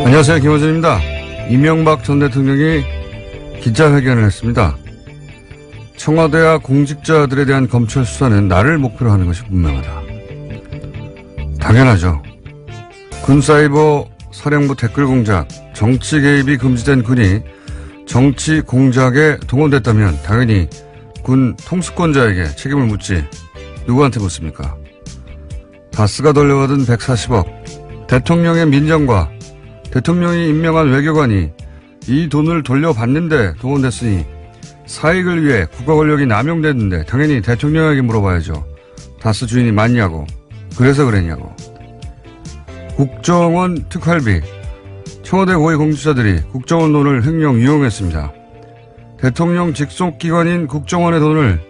안녕하세요. 김호준입니다. 이명박 전 대통령이 기자회견을 했습니다. 청와대와 공직자들에 대한 검찰 수사는 나를 목표로 하는 것이 분명하다. 당연하죠. 군사이버 사령부 댓글 공작, 정치 개입이 금지된 군이 정치 공작에 동원됐다면 당연히 군 통수권자에게 책임을 묻지 누구한테 묻습니까? 다스가 돌려받은 140억, 대통령의 민정과 대통령이 임명한 외교관이 이 돈을 돌려받는데 동원됐으니 사익을 위해 국가 권력이 남용됐는데 당연히 대통령에게 물어봐야죠. 다스 주인이 맞냐고, 그래서 그랬냐고. 국정원 특활비, 청와대 고위 공직자들이 국정원 돈을 횡령 이용했습니다. 대통령 직속기관인 국정원의 돈을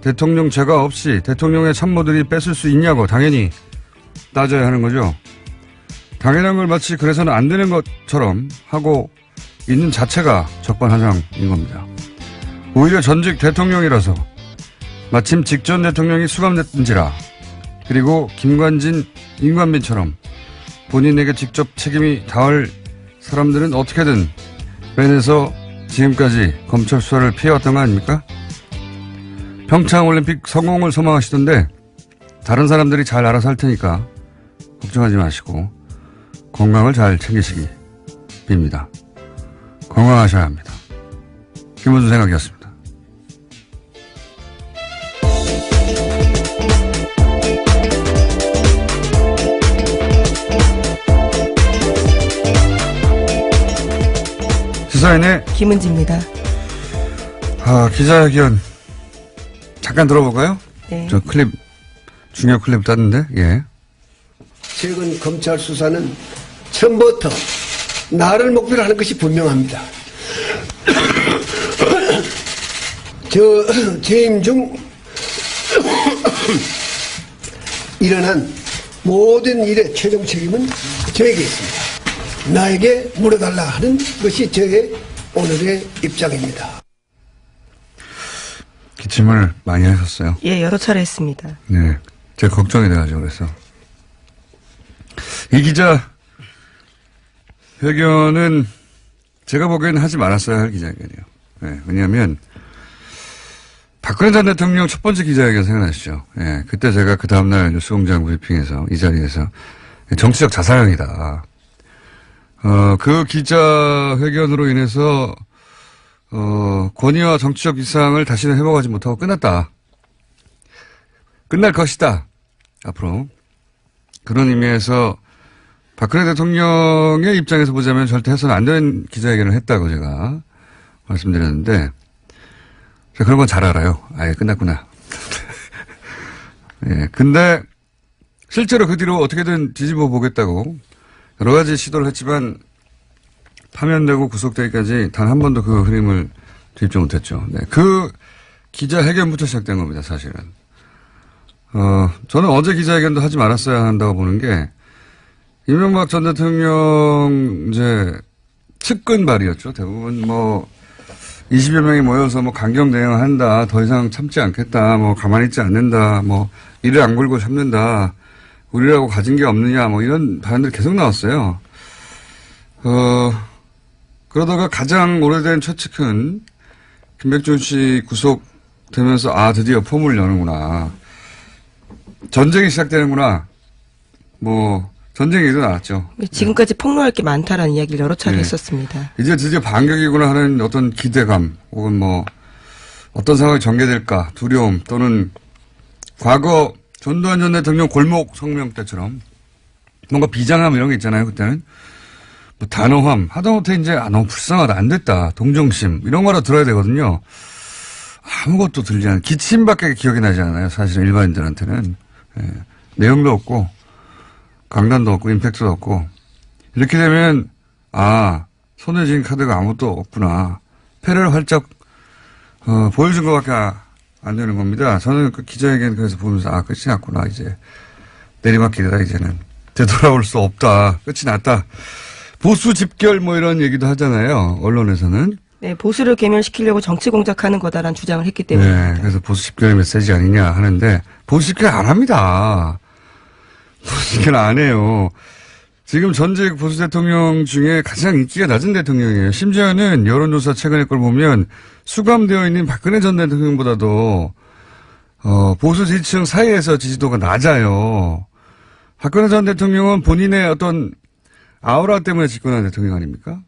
대통령 제가 없이 대통령의 참모들이 뺏을 수 있냐고 당연히 따져야 하는 거죠. 당연한 걸 마치 그래서는 안 되는 것처럼 하고 있는 자체가 적반하장인 겁니다. 오히려 전직 대통령이라서 마침 직전 대통령이 수감됐든지라, 그리고 김관진, 임관빈처럼 본인에게 직접 책임이 닿을 사람들은 어떻게든 빼내서 지금까지 검찰 수사를 피해왔던 거 아닙니까? 평창올림픽 성공을 소망하시던데 다른 사람들이 잘 알아서 할 테니까 걱정하지 마시고 건강을 잘 챙기시기 빕니다. 건강하셔야 합니다. 김원준 생각이었습니다. 시사인의 김은지입니다. 기자회견 잠깐 들어볼까요? 네. 저 클립, 중요 클립 땄는데, 예. 최근 검찰 수사는 처음부터 나를 목표로 하는 것이 분명합니다. 재임 중 일어난 모든 일의 최종 책임은 저에게 있습니다. 나에게 물어달라 하는 것이 저의 오늘의 입장입니다. 기침을 많이 하셨어요. 예, 여러 차례 했습니다. 네. 제가 걱정이 돼가지고 그래서. 이 기자 회견은 제가 보기에는 하지 말았어야 할 기자회견이에요. 네, 왜냐하면 박근혜 전 대통령 첫 번째 기자회견 생각나시죠? 네, 그때 제가 그 다음날 뉴스공장 브리핑에서 이 자리에서 정치적 자살행위다. 그 기자회견으로 인해서 권위와 정치적 이상을 다시는 회복하지 못하고 끝났다. 끝날 것이다. 앞으로. 그런 의미에서 박근혜 대통령의 입장에서 보자면 절대 해서는 안 되는 기자회견을 했다고 제가 말씀드렸는데, 제가 그런 건 잘 알아요. 아예 끝났구나. 예. 근데 실제로 그 뒤로 어떻게든 뒤집어 보겠다고 여러 가지 시도를 했지만 파면되고 구속되기까지 단 한 번도 그 흐름을 뒤집지 못했죠. 네. 그 기자회견부터 시작된 겁니다, 사실은. 저는 어제 기자회견도 하지 말았어야 한다고 보는 게, 이명박 전 대통령, 측근 발이었죠. 대부분 20여 명이 모여서 강경 대응을 한다. 더 이상 참지 않겠다. 가만히 있지 않는다. 이를 안 걸고 참는다. 우리라고 가진 게 없느냐. 이런 발언들이 계속 나왔어요. 그러다가 가장 오래된 최측근, 김백준 씨 구속되면서, 드디어 포문을 여는구나. 전쟁이 시작되는구나. 전쟁 얘기도 나왔죠. 지금까지 폭로할 게 많다라는 이야기를 여러 차례 네. 했었습니다. 이제 드디어 반격이구나 하는 어떤 기대감, 혹은 어떤 상황이 전개될까, 두려움, 또는 과거 전두환 전 대통령 골목 성명 때처럼 뭔가 비장함 이런 게 있잖아요, 그때는. 단호함, 하다못해 이제, 너무 불쌍하다, 안 됐다, 동정심, 이런 거라 들어야 되거든요. 아무것도 들지 않은, 기침밖에 기억이 나지 않아요, 사실은 일반인들한테는. 예. 내용도 없고, 강단도 없고, 임팩트도 없고. 이렇게 되면, 손에 쥔 카드가 아무것도 없구나. 패를 활짝, 보여준 것밖에 안 되는 겁니다. 저는 그 기자회견 그래서 보면서, 끝이 났구나, 이제. 내리막길이다, 이제는. 되돌아올 수 없다. 끝이 났다. 보수 집결 이런 얘기도 하잖아요. 언론에서는. 네, 보수를 괴멸시키려고 정치 공작하는 거다라는 주장을 했기 때문입니다. 네, 그래서 보수 집결의 메시지 아니냐 하는데, 보수 집결 안 합니다. 보수 집결 안 해요. 지금 전직 보수 대통령 중에 가장 인기가 낮은 대통령이에요. 심지어는 여론조사 최근의 걸 보면 수감되어 있는 박근혜 전 대통령보다도 보수 지지층 사이에서 지지도가 낮아요. 박근혜 전 대통령은 본인의 어떤 아우라 때문에 집권한 대통령 아닙니까?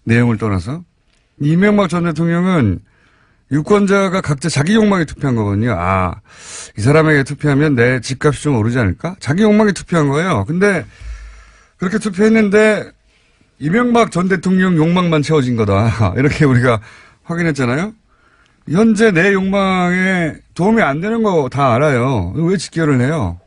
내용을 떠나서. 이명박 전 대통령은 유권자가 각자 자기 욕망에 투표한 거거든요. 아, 이 사람에게 투표하면 내 집값이 좀 오르지 않을까? 자기 욕망에 투표한 거예요. 근데 그렇게 투표했는데 이명박 전 대통령 욕망만 채워진 거다. 이렇게 우리가 확인했잖아요. 현재 내 욕망에 도움이 안 되는 거 다 알아요. 왜 직결을 해요?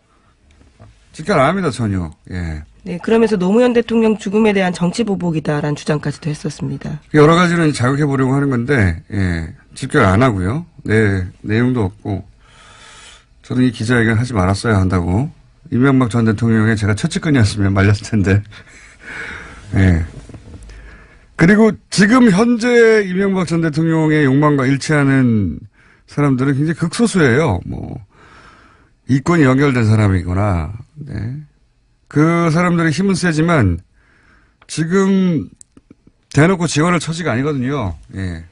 직결 안 합니다, 전혀. 예. 네, 그러면서 노무현 대통령 죽음에 대한 정치 보복이다라는 주장까지도 했었습니다. 여러 가지로 자극해 보려고 하는 건데, 예. 직결 안 하고요. 네, 내용도 없고. 저는 이 기자회견 하지 말았어야 한다고. 이명박 전 대통령의 제가 첫째권이었으면 말렸을 텐데. 예. 그리고 지금 현재 이명박 전 대통령의 욕망과 일치하는 사람들은 굉장히 극소수예요. 이권이 연결된 사람이거나, 네. 그 사람들의 힘은 세지만 지금 대놓고 지원할 처지가 아니거든요. 예.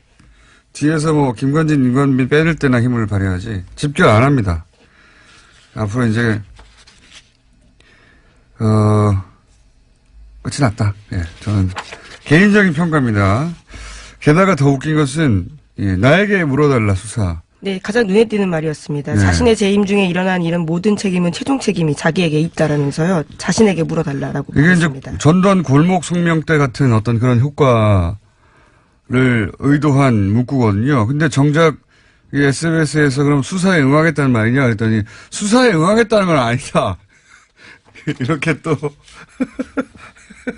뒤에서 김관진, 윤관빈 빼낼 때나 힘을 발휘하지. 집결 안 합니다. 앞으로 이제, 끝이 났다. 예. 저는 개인적인 평가입니다. 게다가 더 웃긴 것은, 예, 나에게 물어달라 수사. 네, 가장 눈에 띄는 말이었습니다. 네. 자신의 재임 중에 일어난 이런 모든 책임은 최종 책임이 자기에게 있다라면서요. 자신에게 물어달라라고 이게 말했습니다. 이제 전두환 골목 성명 때 같은 어떤 그런 효과를 의도한 문구거든요. 근데 정작 SBS에서 그럼 수사에 응하겠다는 말이냐 그랬더니 수사에 응하겠다는 건 아니다. 이렇게 또.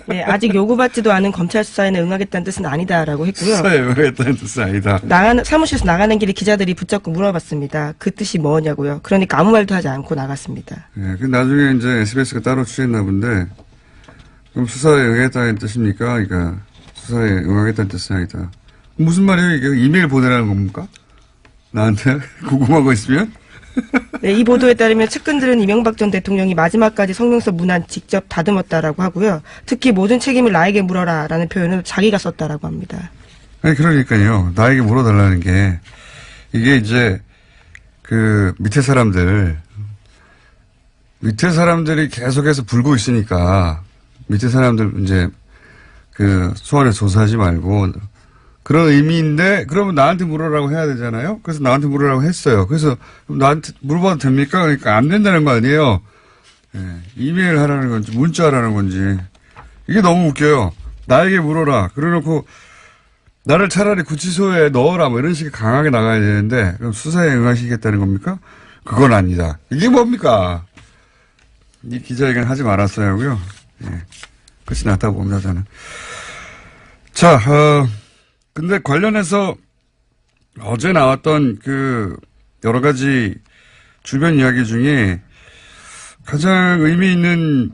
네, 아직 요구받지도 않은 검찰 수사에는 응하겠다는 뜻은 아니다라고 했고요. 수사에 응하겠다는 뜻은 아니다. 사무실에서 나가는 길에 기자들이 붙잡고 물어봤습니다. 그 뜻이 뭐냐고요. 그러니까 아무 말도 하지 않고 나갔습니다. 네, 그 나중에 이제 SBS가 따로 취재했나 본데, 그럼 수사에 응하겠다는 뜻입니까? 그러니까 수사에 응하겠다는 뜻은 아니다. 무슨 말이에요? 이게 이메일 보내라는 겁니까? 나한테 궁금한 거 있으면? 네, 이 보도에 따르면 측근들은 이명박 전 대통령이 마지막까지 성명서 문안 직접 다듬었다라고 하고요. 특히 모든 책임을 나에게 물어라라는 표현을 자기가 썼다라고 합니다. 아니, 그러니까요. 나에게 물어달라는 게, 이게 이제, 밑에 사람들이 계속해서 불고 있으니까, 밑에 사람들 이제, 소환에 조사하지 말고, 그런 의미인데, 그러면 나한테 물어라고 해야 되잖아요? 그래서 나한테 물어라고 했어요. 그래서, 나한테 물어봐도 됩니까? 그러니까 안 된다는 거 아니에요? 예, 이메일 하라는 건지, 문자 하라는 건지. 이게 너무 웃겨요. 나에게 물어라. 그래 놓고, 나를 차라리 구치소에 넣어라. 이런 식의 강하게 나가야 되는데, 그럼 수사에 응하시겠다는 겁니까? 그건 아니다. 이게 뭡니까? 이 기자회견 하지 말았어야 하고요. 예, 끝이 났다고 봅니다, 저는. 자, 근데 관련해서 어제 나왔던 여러 가지 주변 이야기 중에 가장 의미 있는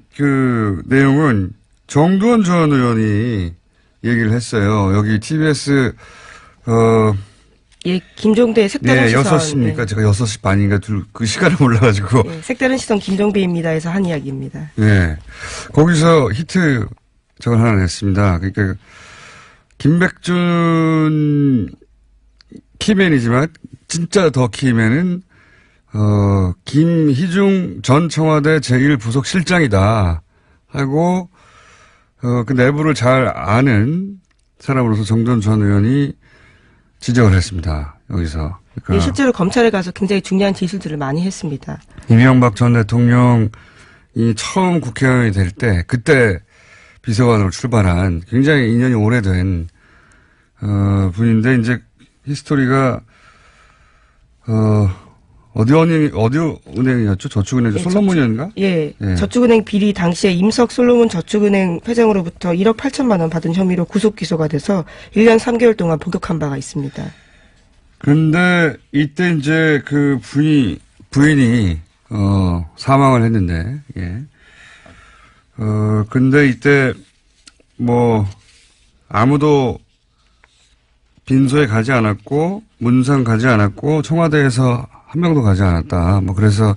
내용은 정두원 전 의원이 얘기를 했어요. 여기 TBS, 예, 김종대의 색다른 시선. 6시입니까? 네. 제가 6시 반인가 그 시간을 몰라가지고. 네, 색다른 시선 김종배입니다에서 한 이야기입니다. 네. 거기서 히트 저걸 하나 냈습니다. 그러니까, 김백준 키맨이지만, 진짜 더 키맨은, 김희중 전 청와대 제1부속실장이다. 하고, 그 내부를 잘 아는 사람으로서 정두원 전 의원이 지적을 했습니다. 여기서. 그러니까 네, 실제로 검찰에 가서 굉장히 중요한 진술들을 많이 했습니다. 이명박 전 대통령이 처음 국회의원이 될 때, 그때 비서관으로 출발한 굉장히 인연이 오래된, 분인데, 이제 히스토리가, 어디 은행이었죠? 저축은행, 예, 솔로몬이었는가? 예, 예. 저축은행 비리 당시에 임석 솔로몬 저축은행 회장으로부터 1억 8천만 원 받은 혐의로 구속 기소가 돼서 1년 3개월 동안 복역한 바가 있습니다. 근데 이때 이제 부인이 사망을 했는데, 예. 근데 이때 아무도 빈소에 가지 않았고, 문상 가지 않았고, 청와대에서 한 명도 가지 않았다. 그래서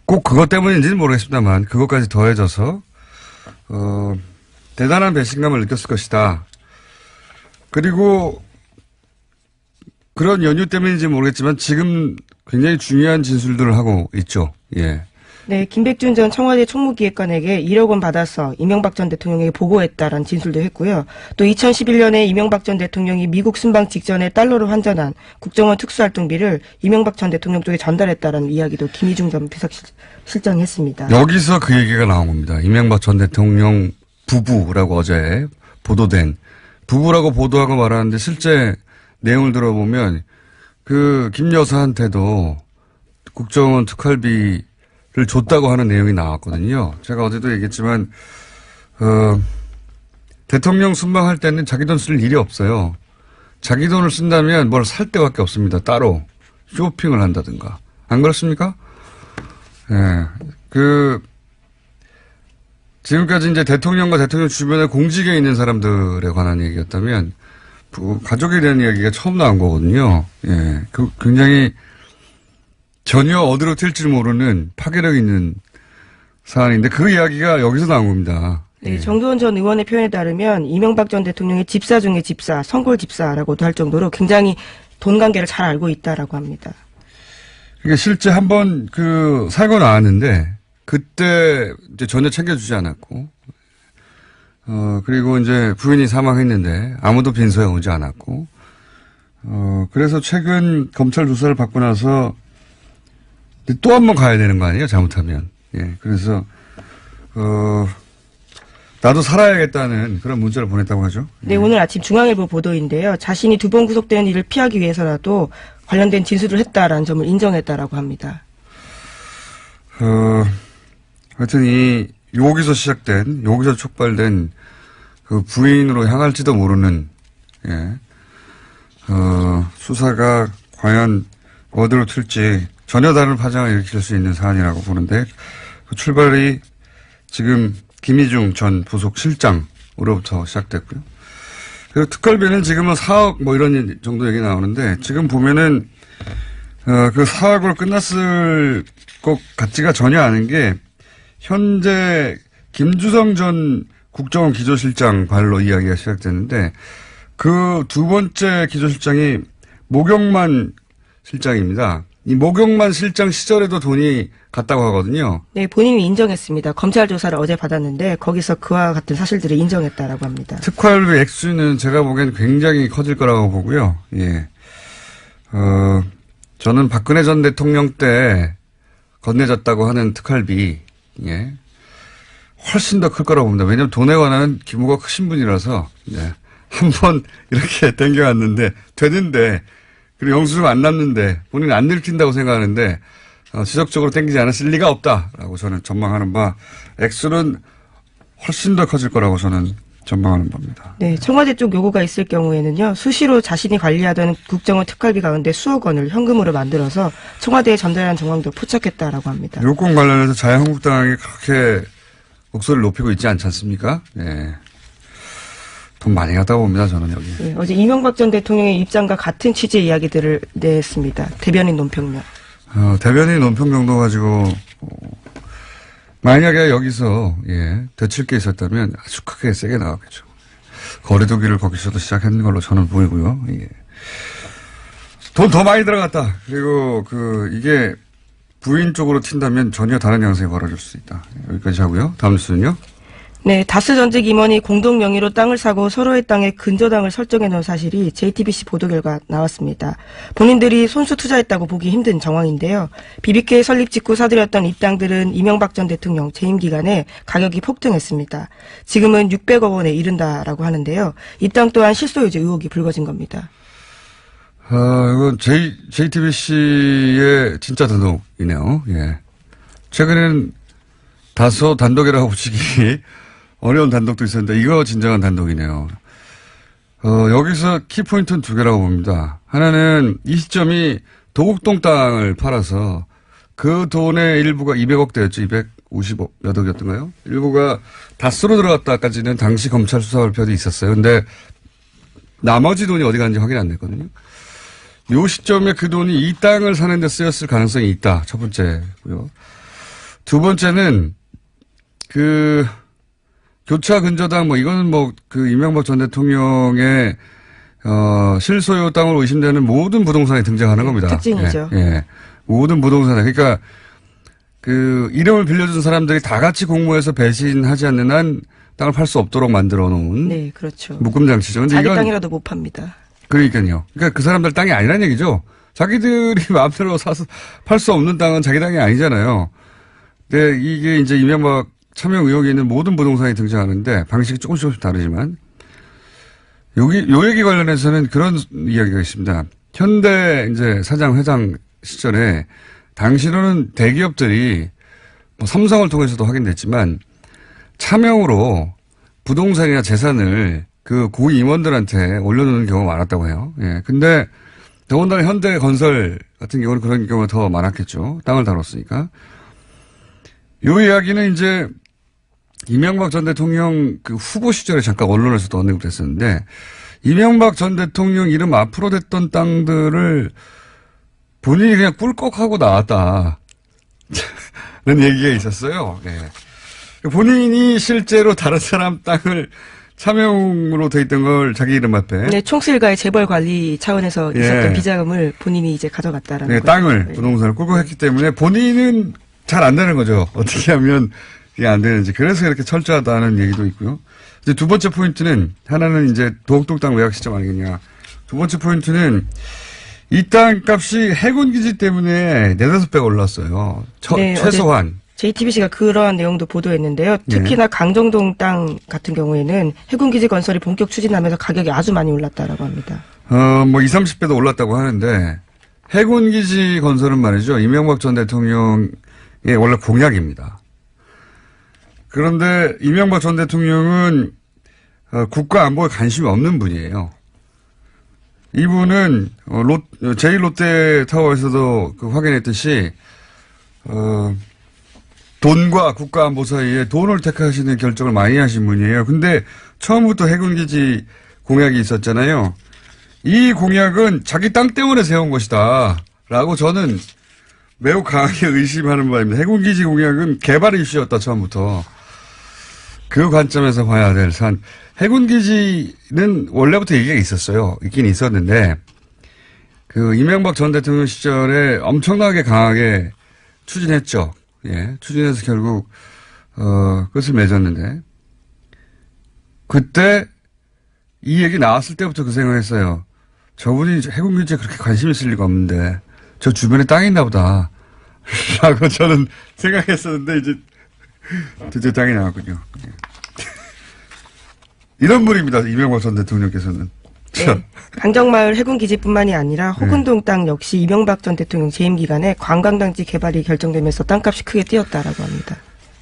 꼭 그것 때문인지는 모르겠습니다만, 그것까지 더해져서, 대단한 배신감을 느꼈을 것이다. 그리고 그런 연유 때문인지 모르겠지만 지금 굉장히 중요한 진술들을 하고 있죠. 예. 네, 김백준 전 청와대 총무기획관에게 1억 원 받아서 이명박 전 대통령에게 보고했다라는 진술도 했고요. 또 2011년에 이명박 전 대통령이 미국 순방 직전에 달러로 환전한 국정원 특수활동비를 이명박 전 대통령 쪽에 전달했다라는 이야기도 김희중 전 비서실장이 했습니다. 여기서 그 얘기가 나온 겁니다. 이명박 전 대통령 부부라고 어제 보도된 부부라고 보도하고 말하는데 실제 내용을 들어보면 그 김 여사한테도 국정원 특활비를 줬다고 하는 내용이 나왔거든요. 제가 어제도 얘기했지만 대통령 순방할 때는 자기 돈 쓸 일이 없어요. 자기 돈을 쓴다면 뭘 살 데밖에 없습니다. 따로 쇼핑을 한다든가. 안 그렇습니까? 예. 지금까지 이제 대통령과 대통령 주변에 공직에 있는 사람들에 관한 얘기였다면 가족에 대한 이야기가 처음 나온 거거든요. 예. 굉장히 전혀 어디로 튈지 모르는 파괴력 있는 사안인데 그 이야기가 여기서 나온 겁니다. 네, 정두원 전 의원의 표현에 따르면 이명박 전 대통령의 집사 중에 집사, 성골 집사라고도 할 정도로 굉장히 돈 관계를 잘 알고 있다라고 합니다. 그러니까 실제 한번 살고 나왔는데 그때 이제 전혀 챙겨주지 않았고, 그리고 이제 부인이 사망했는데 아무도 빈소에 오지 않았고, 그래서 최근 검찰 조사를 받고 나서 또 한 번 가야 되는 거 아니에요? 잘못하면. 예. 그래서, 나도 살아야겠다는 그런 문자를 보냈다고 하죠. 네, 오늘 아침 중앙일보 보도인데요. 자신이 2번 구속되는 일을 피하기 위해서라도 관련된 진술을 했다라는 점을 인정했다라고 합니다. 하여튼 여기서 촉발된 그 부인으로 향할지도 모르는, 예. 수사가 과연 어디로 튈지 전혀 다른 파장을 일으킬 수 있는 사안이라고 보는데 그 출발이 지금 김희중 전 부속 실장으로부터 시작됐고요. 그리고 특활비는 지금은 4억 뭐 이런 정도 얘기 나오는데 지금 보면은 그 4억으로 끝났을 것 같지가 전혀 않은 게 현재 김주성 전 국정원 기조실장 발로 이야기가 시작됐는데 그 두 번째 기조실장이 모경만 실장입니다. 이 모경만 실장 시절에도 돈이 갔다고 하거든요. 네, 본인이 인정했습니다. 검찰 조사를 어제 받았는데 거기서 그와 같은 사실들을 인정했다라고 합니다. 특활비 액수는 제가 보기엔 굉장히 커질 거라고 보고요. 예. 저는 박근혜 전 대통령 때 건네졌다고 하는 특활비, 예. 훨씬 더 클 거라고 봅니다. 왜냐하면 돈에 관한 규모가 크신 분이라서, 예. 한번 이렇게 땡겨왔는데, 되는데, 그리고 영수증 안 남는데, 본인은 안 들킨다고 생각하는데, 지속적으로 땡기지 않았을 리가 없다라고 저는 전망하는 바, 액수는 훨씬 더 커질 거라고 저는 전망하는 겁니다. 네, 청와대 쪽 요구가 있을 경우에는요, 수시로 자신이 관리하던 국정원 특활비 가운데 수억 원을 현금으로 만들어서 청와대에 전달한 정황도 포착했다라고 합니다. 요건 관련해서 자유한국당이 그렇게 목소리를 높이고 있지 않지 않습니까? 네. 돈 많이 갔다고 봅니다, 저는 여기. 네, 어제 이명박 전 대통령의 입장과 같은 취지의 이야기들을 냈습니다. 대변인 논평면. 대변인 논평 정도 가지고, 만약에 여기서, 예, 되칠 게 있었다면 아주 크게 세게 나왔겠죠. 거리두기를 거기서도 시작했는 걸로 저는 보이고요. 예. 돈 더 많이 들어갔다. 그리고 이게 부인 쪽으로 튄다면 전혀 다른 양상이 벌어질 수 있다. 여기까지 하고요. 다음 뉴스는요. 네, 다스 전직 임원이 공동 명의로 땅을 사고 서로의 땅에 근저당을 설정해 놓은 사실이 JTBC 보도 결과 나왔습니다. 본인들이 손수 투자했다고 보기 힘든 정황인데요. BBK 설립 직후 사들였던 이 땅들은 이명박 전 대통령 재임 기간에 가격이 폭등했습니다. 지금은 600억 원에 이른다라고 하는데요. 이 땅 또한 실소유지 의혹이 불거진 겁니다. 이건 JTBC의 진짜 단독이네요. 예. 최근에는 다소 단독이라고 보시기 어려운 단독도 있었는데 이거 진정한 단독이네요. 여기서 키포인트는 두 개라고 봅니다. 하나는 이 시점이 도곡동 땅을 팔아서 그 돈의 일부가 200억대였죠. 250억 몇 억이었던가요? 일부가 다스로 들어갔다까지는 당시 검찰 수사 발표도 있었어요. 근데 나머지 돈이 어디 갔는지 확인 안 됐거든요. 요 시점에 그 돈이 이 땅을 사는 데 쓰였을 가능성이 있다. 첫 번째고요. 두 번째는 교차 근저당 뭐 이거는 뭐 그 이명박 전 대통령의 실소유 땅으로 의심되는 모든 부동산에 등장하는 겁니다. 특징이죠. 예, 예. 모든 부동산에. 그러니까 그 이름을 빌려준 사람들이 다 같이 공모해서 배신하지 않는 한 땅을 팔 수 없도록 만들어 놓은 네, 그렇죠. 묶음 장치죠. 근데 자기 이건 땅이라도 못 팝니다. 그러니까요. 그러니까 그 사람들 땅이 아니란 얘기죠. 자기들이 마음대로 사서 팔 수 없는 땅은 자기 땅이 아니잖아요. 근데 이게 이제 이명박 참여 의혹이 있는 모든 부동산이 등장하는데 방식이 조금씩 다르지만 요 얘기 관련해서는 그런 이야기가 있습니다. 현대 이제 사장 회장 시절에 당시로는 대기업들이 뭐 삼성을 통해서도 확인됐지만 차명으로 부동산이나 재산을 그 고위 임원들한테 올려놓는 경우가 많았다고 해요. 예. 근데 더군다나 현대건설 같은 경우는 그런 경우가 더 많았겠죠. 땅을 다뤘으니까. 요 이야기는 이제 이명박 전 대통령 그 후보 시절에 잠깐 언론에서도 언급됐었는데 이명박 전 대통령 이름 앞으로 됐던 땅들을 본인이 그냥 꿀꺽하고 나왔다. 라는 얘기가 있었어요. 예. 본인이 실제로 다른 사람 땅을 차명으로 돼 있던 걸 자기 이름 앞에. 네, 총수일가의 재벌 관리 차원에서 있었던 예. 비자금을 본인이 이제 가져갔다라는 네, 거죠. 땅을, 네. 부동산을 꿀꺽했기 때문에 본인은 잘 안 되는 거죠. 어떻게 하면 이게 안 되는지. 그래서 이렇게 철저하다는 얘기도 있고요. 이제 두 번째 포인트는, 하나는 이제 도곡동 외곽 시점 아니겠냐. 두 번째 포인트는 이 땅 값이 해군기지 때문에 4~5배 올랐어요. 네, 최소한. JTBC가 그러한 내용도 보도했는데요. 특히나 강정동 땅 같은 경우에는 해군기지 건설이 본격 추진하면서 가격이 아주 많이 올랐다라고 합니다. 뭐 20~30배도 올랐다고 하는데 해군기지 건설은 말이죠. 이명박 전 대통령의 원래 공약입니다. 그런데 이명박 전 대통령은 국가 안보에 관심이 없는 분이에요. 이분은 제1롯데타워에서도 확인했듯이 돈과 국가 안보 사이에 돈을 택하시는 결정을 많이 하신 분이에요. 근데 처음부터 해군기지 공약이 있었잖아요. 이 공약은 자기 땅 때문에 세운 것이다 라고 저는 매우 강하게 의심하는 바입니다. 해군기지 공약은 개발 이슈였다 처음부터. 그 관점에서 봐야 될 산. 해군기지는 원래부터 얘기가 있었어요. 있긴 있었는데 그 이명박 전 대통령 시절에 엄청나게 강하게 추진했죠. 예, 추진해서 결국 끝을 맺었는데 그때 이 얘기 나왔을 때부터 그 생각했어요. 저분이 해군기지에 그렇게 관심 있을 리가 없는데 저 주변에 땅이 있나 보다 라고 저는 생각했었는데 이제 드디어 땅이 나왔군요. 예. 이런 분입니다. 이명박 전 대통령께서는. 네. 강정마을 해군기지뿐만이 아니라 호근동 땅 역시 이명박 전 대통령 재임 기간에 관광단지 개발이 결정되면서 땅값이 크게 뛰었다라고 합니다.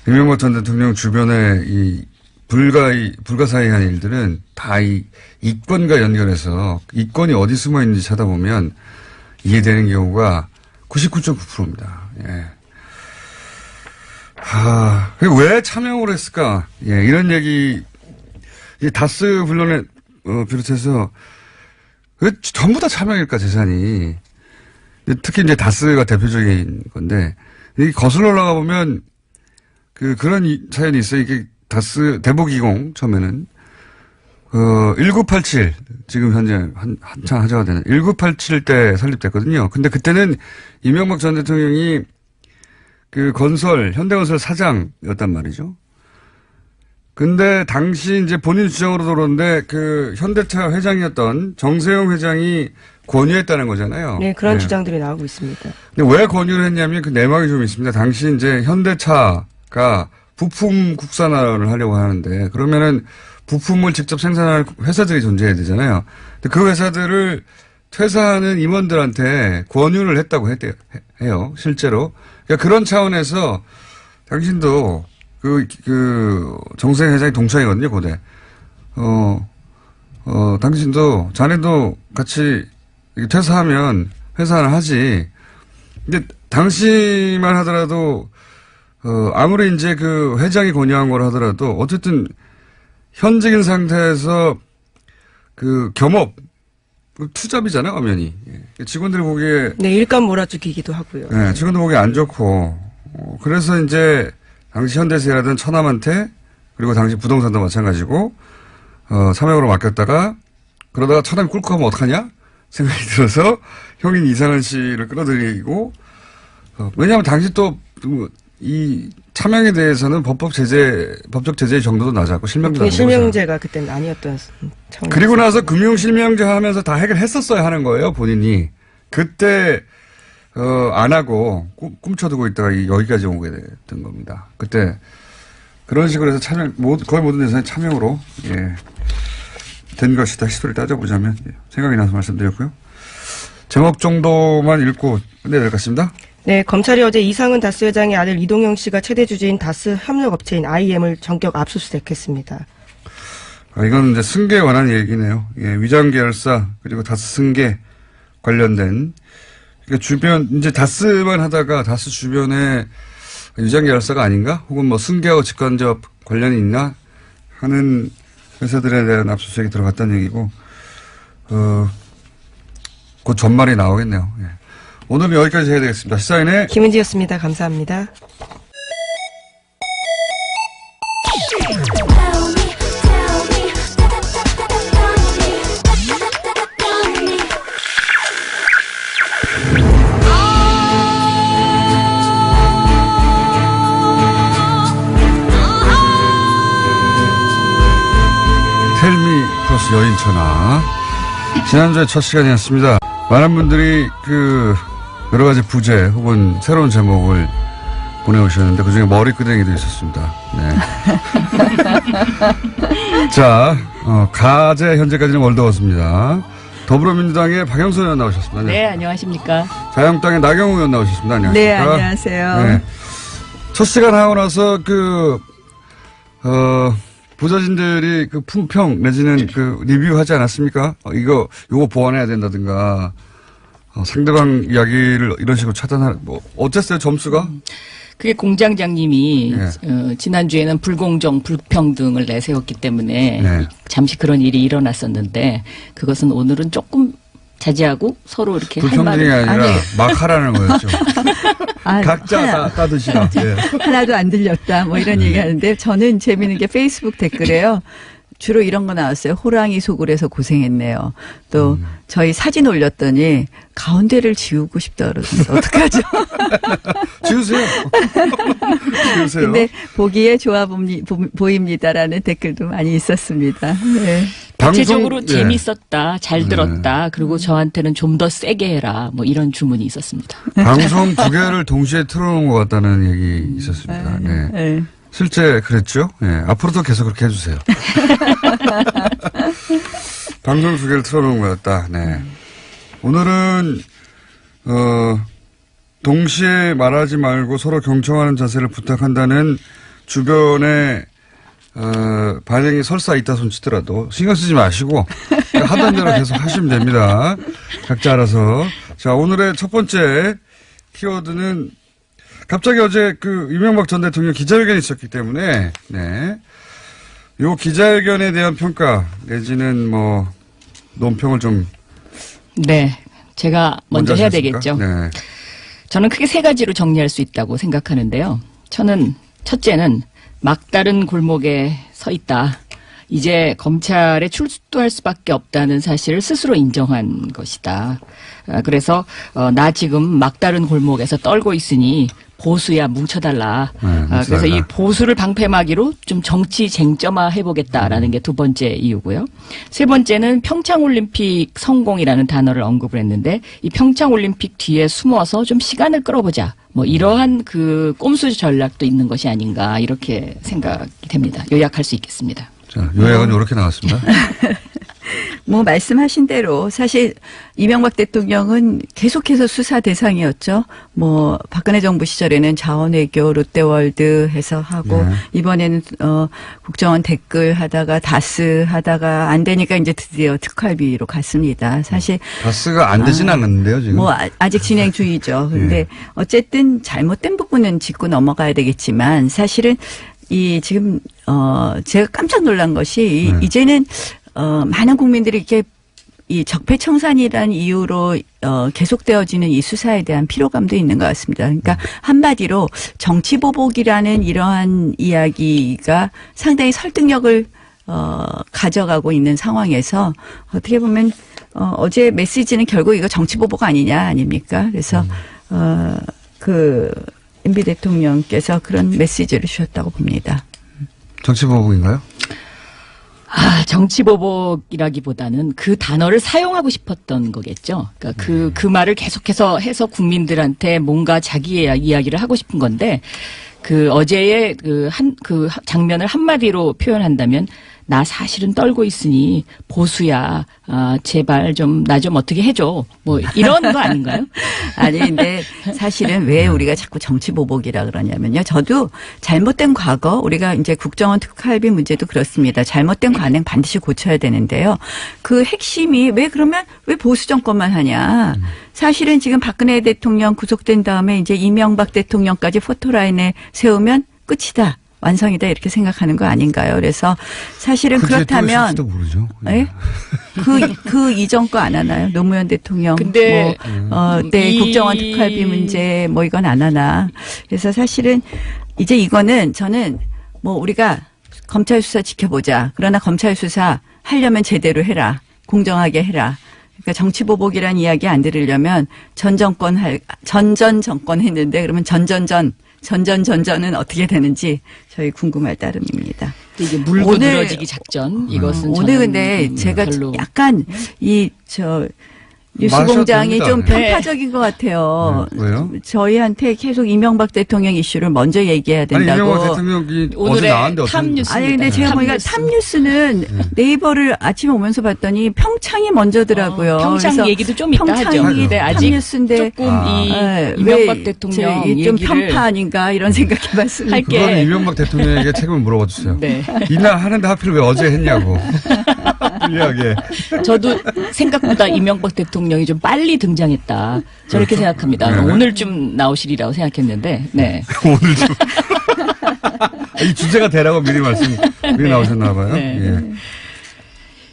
이명박 전 대통령 주변에 이 불가사의한 일들은 다 이 이권과 연결해서 이권이 어디 숨어 있는지 찾아보면 이해되는 경우가 99.9%입니다. 예. 그리고 왜 참여를 했을까? 예, 이런 얘기, 이 다스 분론에 비롯해서 전부 다 차명일까 재산이. 특히 이제 다스가 대표적인 건데 이 거슬러 올라가 보면 그런 사연이 있어요. 이게 다스 대보기공 처음에는 1987 지금 현재 한창 하자가 되는 1987 때 설립됐거든요. 근데 그때는 이명박 전 대통령이 그 현대건설 사장이었단 말이죠. 근데 당시 이제 본인 주장으로 들었는데 그 현대차 회장이었던 정세영 회장이 권유했다는 거잖아요. 네, 그런 주장들이 나오고 있습니다. 근데 왜 권유를 했냐면 그 내막이 좀 있습니다. 당시 이제 현대차가 부품 국산화를 하려고 하는데 그러면은 부품을 직접 생산할 회사들이 존재해야 되잖아요. 근데 그 회사들을 퇴사하는 임원들한테 권유를 했다고 해요. 실제로. 그러니까 그런 차원에서 당신도 정세영 회장이 동창이거든요, 고대. 당신도, 자네도 같이 퇴사하면 회사를 하지. 근데 당시만 하더라도, 아무리 이제 그 회장이 권유한 걸 하더라도, 어쨌든 현직인 상태에서 그 겸업, 투잡이잖아요, 엄연히. 직원들 보기에. 네, 일감 몰아주기기도 하고요. 네, 직원들 보기에 안 좋고. 그래서 이제, 당시 현대세라든 처남한테 그리고 당시 부동산도 마찬가지고, 사명으로 맡겼다가, 그러다가 처남이 꿀꺽 하면 어떡하냐? 생각이 들어서 형인 이상은 씨를 끌어들이고, 왜냐하면 당시 또, 이 차명에 대해서는 법적 제재의 정도도 낮았고, 실명도 낮았고. 실명제가 그때는 아니었던 차원에서. 그리고 나서 금융실명제 하면서 다 해결했었어야 하는 거예요, 본인이. 그때, 안 하고 꿈쳐두고 있다가 여기까지 오게 됐던 겁니다. 그때 그런 식으로 해서 거의 모든 대상이 차명으로, 예, 된 것이다. 히스토리를 따져보자면. 생각이 나서 말씀드렸고요. 제목 정도만 읽고 끝내야 될 것 같습니다. 네, 검찰이 어제 이상은 다스 회장의 아들 이동영 씨가 최대 주주인 다스 협력업체인 IM을 전격 압수수색했습니다. 이건 이제 승계에 관한 얘기네요. 예, 위장 계열사 그리고 다스 승계 관련된, 그러니까 주변 이제 다스만 하다가 다스 주변에 위장 계열사가 아닌가? 혹은 뭐 승계하고 직간접 관련이 있나 하는 회사들에 대한 압수수색이 들어갔다는 얘기고, 곧 전말이 나오겠네요. 예. 오늘은 여기까지 해야 되겠습니다. 시사인의 김은지였습니다. 감사합니다. 텔미 플러스 여인천하. 지난주에 첫 시간이었습니다. 많은 분들이 여러 가지 부제 혹은 새로운 제목을 보내오셨는데 그중에 머리끄댕이도 있었습니다. 네. 자, 가제 현재까지는 월드워스입니다. 더불어민주당의 박영선 의원 나오셨습니다. 네, 안녕하십니까. 자유한국당의 나경원 의원 나오셨습니다. 안녕하십니까. 네, 안녕하세요. 네. 첫 시간 하고 나서 부자진들이 품평 내지는 리뷰하지 않았습니까? 요거 보완해야 된다든가, 상대방 이야기를 이런 식으로 어쨌어요, 점수가? 그게 공장장님이, 네. 지난주에는 불공정, 불평등을 내세웠기 때문에 네. 잠시 그런 일이 일어났었는데 그것은 오늘은 조금 자제하고 서로 이렇게 할 불평등이 말을. 아니라 막 하라는 거였죠. 각자 따드시라. 예. 하나도 안 들렸다. 뭐 이런 얘기 하는데 저는 재미있는 게 페이스북 댓글에요. 주로 이런 거 나왔어요. 호랑이 속을해서 고생했네요. 또 저희 사진 올렸더니 가운데를 지우고 싶다 그러던데 어떡하죠? 지우세요. 지우세요. 근데 보기에 좋아 보입니다라는 댓글도 많이 있었습니다. 네. 대체적으로 예. 재밌었다, 잘 들었다, 그리고 저한테는 좀 더 세게 해라, 뭐 이런 주문이 있었습니다. 방송 두 개를 동시에 틀어놓은 것 같다는 얘기 있었습니다. 네. 네. 실제 그랬죠? 네. 앞으로도 계속 그렇게 해주세요. 방송 두 개를 틀어놓은 거였다. 네. 오늘은, 동시에 말하지 말고 서로 경청하는 자세를 부탁한다는 주변에, 반응이 설사 있다 손 치더라도 신경 쓰지 마시고 하던 대로 계속 하시면 됩니다. 각자 알아서. 자, 오늘의 첫 번째 키워드는 갑자기 어제 이명박 전 대통령 기자회견이 있었기 때문에, 네. 요 기자회견에 대한 평가, 내지는 논평을 좀. 네. 제가 먼저 해야 하셨습니까? 되겠죠. 네. 저는 크게 세 가지로 정리할 수 있다고 생각하는데요. 첫째는 막다른 골목에 서 있다. 이제 검찰에 출두할 수밖에 없다는 사실을 스스로 인정한 것이다. 그래서 나 지금 막다른 골목에서 떨고 있으니 보수야 뭉쳐달라. 그래서 이 보수를 방패막이로 좀 정치 쟁점화 해보겠다라는 게 두 번째 이유고요. 세 번째는 평창올림픽 성공이라는 단어를 언급을 했는데 이 평창올림픽 뒤에 숨어서 좀 시간을 끌어보자. 뭐 이러한 꼼수 전략도 있는 것이 아닌가 이렇게 생각이 됩니다. 요약할 수 있겠습니다. 자, 요약은 이렇게 나왔습니다. 뭐 말씀하신 대로 사실 이명박 대통령은 계속해서 수사 대상이었죠. 뭐 박근혜 정부 시절에는 자원외교, 롯데월드 해서 하고 네. 이번에는 국정원 댓글 하다가 다스 하다가 안 되니까 이제 드디어 특활비로 갔습니다. 사실 다스가 안 되진 않았는데요, 지금. 뭐 아직 진행 중이죠. 근데 네. 어쨌든 잘못된 부분은 짚고 넘어가야 되겠지만 사실은 지금 제가 깜짝 놀란 것이 네. 이제는 많은 국민들이 이렇게 이 적폐청산이라는 이유로 계속되어지는 이 수사에 대한 피로감도 있는 것 같습니다. 그러니까 한마디로 정치보복이라는 이러한 이야기가 상당히 설득력을 가져가고 있는 상황에서 어떻게 보면 어제 메시지는 결국 이거 정치보복 아닙니까? 그래서 그 MB 대통령께서 그런 메시지를 주셨다고 봅니다. 정치보복인가요? 정치보복이라기보다는 그 단어를 사용하고 싶었던 거겠죠. 그러니까 그 말을 계속해서 해서 국민들한테 뭔가 자기의 이야기를 하고 싶은 건데, 그 어제의 그 장면을 한마디로 표현한다면, 나 사실은 떨고 있으니 보수야, 제발 나 좀 어떻게 해줘. 뭐 이런 거 아닌가요? 아니, 근데 사실은 왜 우리가 자꾸 정치보복이라 그러냐면요. 저도 잘못된 과거, 우리가 이제 국정원 특활비 문제도 그렇습니다. 잘못된 관행 반드시 고쳐야 되는데요. 그 핵심이 왜 보수 정권만 하냐. 사실은 지금 박근혜 대통령 구속된 다음에 이제 이명박 대통령까지 포토라인에 세우면 끝이다. 완성이다 이렇게 생각하는 거 아닌가요? 그래서 사실은 그렇다면 모르죠. 네? 그 이전 거 안 하나요? 노무현 대통령 근데 네, 국정원 특활비 문제 뭐 이건 안 하나. 그래서 사실은 이제 이거는 저는 뭐 우리가 검찰 수사 지켜보자. 그러나 검찰 수사 하려면 제대로 해라. 공정하게 해라. 그러니까 정치보복이라는 이야기 안 들으려면 전 정권 했는데 그러면 전전전전은 어떻게 되는지 저희 궁금할 따름입니다. 이게 물고 늘어지기 작전 이것은 오늘 근데 제가 별로 약간 뉴스공장이 좀 됩니다. 편파적인 것 같아요. 네. 왜요? 저희한테 계속 이명박 대통령 이슈를 먼저 얘기해야 아니, 된다고. 이명박 대통령이 어제 오늘의 나왔는데 어떤 탑뉴스. 아니 근데 제가 보니까 탑뉴스는 네이버를 아침에 오면서 봤더니 평창이 먼저더라고요. 평창 그래서 얘기도 좀 이따 하죠. 평창이 네, 아직 탑뉴스인데 조금 네, 이명박 왜 대통령 좀 얘기를 편파 아닌가 이런 생각해봤습니다. 할게. 그거는 이명박 대통령에게 책임을 물어봐 주세요. 네. 이날 하는데 하필 왜 어제 했냐고. 불리하게. 저도 생각보다 이명박 대통령이 좀 빨리 등장했다. 저렇게 생각합니다. 네. 오늘쯤 나오시리라고 생각했는데, 네. 오늘 좀. 이 주제가 되라고 미리 나오셨나 봐요. 네. 예.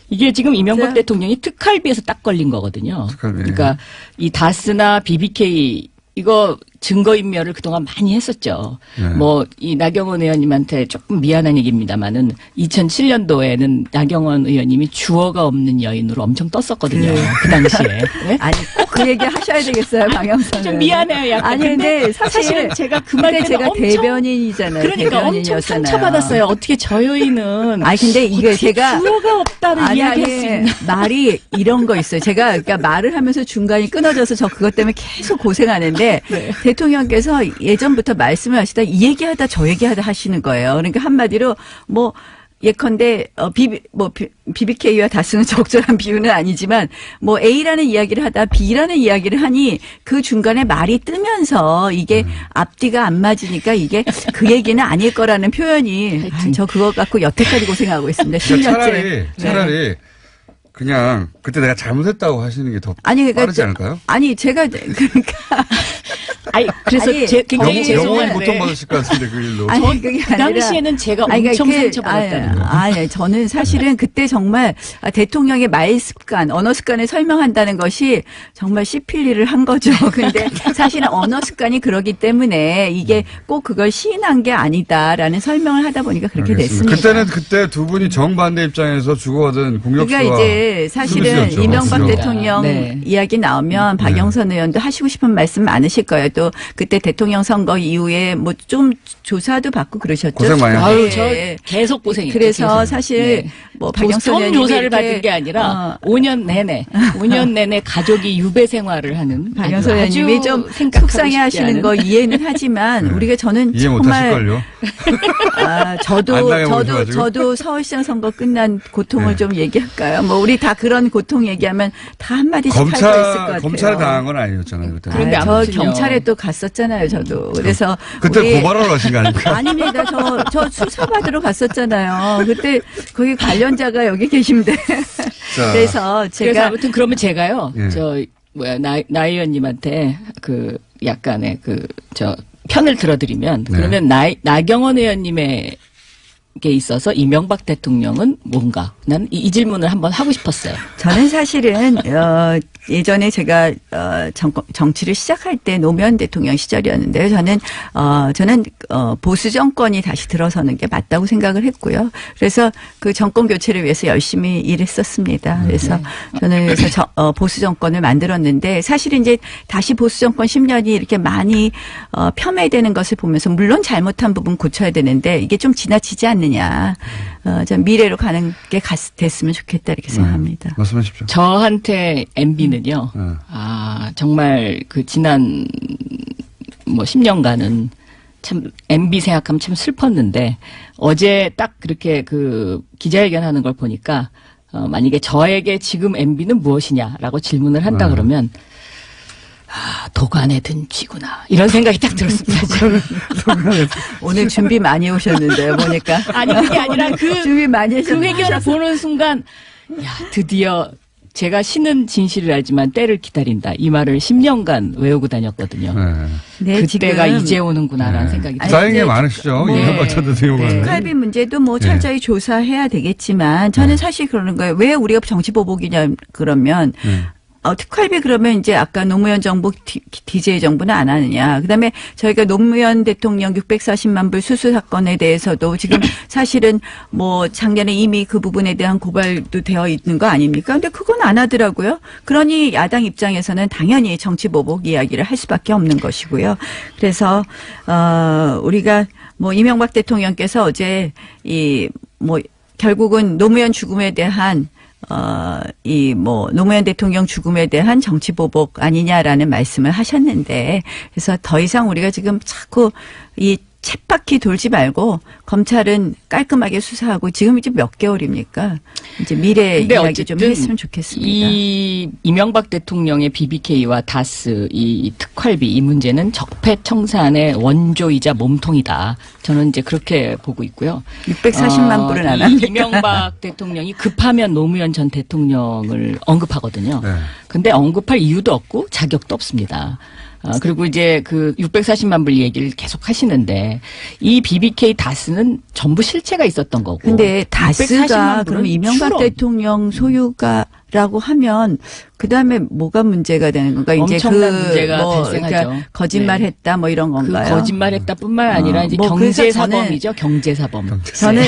이게 지금 이명박 자. 대통령이 특활비에서 딱 걸린 거거든요. 특활비. 그러니까 이 다스나 BBK 이거 증거인멸을 그동안 많이 했었죠. 네. 뭐 이 나경원 의원님한테 조금 미안한 얘기입니다만은 2007년도에는 나경원 의원님이 주어가 없는 여인으로 엄청 떴었거든요. 그 당시에. 네? 아니 꼭 그 얘기 하셔야 되겠어요, 방영선. 좀 미안해요, 약간. 아니 근데 사실은 제가 그 그때 말 때는 제가 엄청 대변인이잖아요. 그러니까 엄청 대변인이었잖아요. 상처받았어요. 어떻게 저 여인은 아니 근데 이게 어떻게 제가 주어가 없다는 이야기할 수 있나? 말이 이런 거 있어요. 제가 그러니까 말을 하면서 중간이 끊어져서 저 그것 때문에 계속 고생하는데 네. 대통령께서 예전부터 말씀을 하시다 이 얘기하다 저 얘기하다 하시는 거예요. 그러니까 한마디로 뭐 예컨대 BBK와 다스는 적절한 비유는 아니지만 뭐 A라는 이야기를 하다 B라는 이야기를 하니 그 중간에 말이 뜨면서 이게 앞뒤가 안 맞으니까 이게 그 얘기는 아닐 거라는 표현이 저 그거 갖고 여태까지 고생하고 있습니다. 10년째. 차라리 그냥 그때 내가 잘못했다고 하시는 게 더 빠르지 않을까요? 아니 제가 그러니까 그래서 아니, 굉장히 영원히 죄송한데 고통받으실 것 같은데 그 일로. 아니 그게 그 아니라 당시에는 제가 아니, 엄청 그러니까 상처받았다는 거. 아니, 저는 사실은 그때 정말 대통령의 말 습관, 언어 습관을 설명한다는 것이 정말 시필리를 한 거죠. 근데 사실은 언어 습관이 그러기 때문에 이게 꼭 그걸 시인한 게 아니다라는 설명을 하다 보니까 그렇게 알겠습니다. 됐습니다. 그때 두 분이 정반대 입장에서 주고받은 공격수와 그러니까 이제 사실은 수비수였죠. 이명박 그죠? 대통령 네. 이야기 나오면 박영선 의원도 하시고 싶은 말씀 많으실 거예요. 또 그때 대통령 선거 이후에 뭐 좀 조사도 받고 그러셨죠. 고생 많이 아유, 네. 저 계속 고생했죠. 그래서 계속. 사실 네. 뭐 박영선 의원님이 조사를 이렇게 받은 게 아니라 5년 내내 가족이 유배 생활을 하는 박영선 아주 의원님이 좀 생각하고 속상해 싶지 하시는 않은. 거 이해는 하지만 우리가 저는 이해 정말 못하실걸요. 안 당해보셔가지고. 저도 서울시장 선거 끝난 고통을 네. 좀 얘기할까요? 뭐 우리 다 그런 고통 얘기하면 다 한마디씩 할 거 있을 것 같아요. 검찰에 당한 건 아니었잖아요 그때. 그런데 저 아무튼요. 경찰에 또 갔었잖아요, 저도. 그래서 그때 우리 고발하러 가신 거 아닙니까? 아닙니다. 저 수사 받으러 갔었잖아요. 그때 거기 관련자가 여기 계신데. 자, 그래서 그래서 제가 아무튼 그러면 제가요. 예. 나 의원님한테 그 약간의 편을 들어드리면 네. 그러면 나경원 의원님의 있어서 이명박 대통령은 뭔가? 난 이 질문을 한번 하고 싶었어요. 저는 사실은 예전에 제가 정치를 시작할 때 노무현 대통령 시절이었는데요. 저는 보수 정권이 다시 들어서는 게 맞다고 생각을 했고요. 그래서 그 정권 교체를 위해서 열심히 일했었습니다. 그래서 저는 그래서 보수 정권을 만들었는데 사실 이제 다시 보수 정권 10년이 이렇게 많이 폄훼되는 것을 보면서 물론 잘못한 부분 고쳐야 되는데 이게 좀 지나치지 않느냐. 좀 미래로 가는 게 됐으면 좋겠다 이렇게 생각합니다. 말씀하십시오. 저한테 MB는요. 정말 그 지난 10년간은 참 MB 생각하면 참 슬펐는데 어제 딱 그렇게 그 기자회견 하는 걸 보니까 만약에 저에게 지금 MB는 무엇이냐라고 질문을 한다 그러면 도간에 든 쥐구나 이런 생각이 딱 들었습니다. 오늘 준비 많이 오셨는데요, 보니까. 아니 그게 아니라 준비 많이 그 회견을 보는 순간 야 드디어 제가 신은 진실을 알지만 때를 기다린다 이 말을 10년간 외우고 다녔거든요. 네, 그때가 지금 이제 오는구나라는 생각이 들어요. 쌓인 게 많으시죠. 이명박 전 대통령은. 특활비 문제도 뭐 철저히 조사해야 되겠지만 저는 사실 그러는 거예요. 왜 우리가 정치보복이냐 그러면 특활비 그러면 이제 아까 노무현 정부 DJ 정부는 안 하느냐. 그다음에 저희가 노무현 대통령 640만 불 수수 사건에 대해서도 지금 사실은 뭐 작년에 이미 그 부분에 대한 고발도 되어 있는 거 아닙니까? 근데 그건 안 하더라고요. 그러니 야당 입장에서는 당연히 정치보복 이야기를 할 수밖에 없는 것이고요. 그래서 우리가 뭐 이명박 대통령께서 어제 결국은 노무현 죽음에 대한 노무현 대통령 죽음에 대한 정치보복 아니냐라는 말씀을 하셨는데, 그래서 더 이상 우리가 지금 자꾸 이 쳇바퀴 돌지 말고 검찰은 깔끔하게 수사하고 지금 이제 몇 개월입니까? 이제 미래 이야기 좀 했으면 좋겠습니다. 이 이명박 대통령의 BBK와 다스 이 특활비 이 문제는 적폐청산의 원조이자 몸통이다. 저는 이제 그렇게 보고 있고요. 640만 불은 안 합니까? 이명박 대통령이 급하면 노무현 전 대통령을 언급하거든요. 네. 근데 언급할 이유도 없고 자격도 없습니다. 그리고 이제 그 640만 불 얘기를 계속 하시는데 이 BBK 다스는 전부 실체가 있었던 거고. 근데 다스가 640만 불은 그럼 이명박 추론. 대통령 소유가라고 하면 그 다음에 뭐가 문제가 되는 건가? 이제 엄청난 문제가 발생하죠. 그러니까 거짓말했다 뭐 이런 건가요? 그 거짓말했다뿐만 아니라 이제 뭐 그래서 경제사범이죠. 경제사범. 저는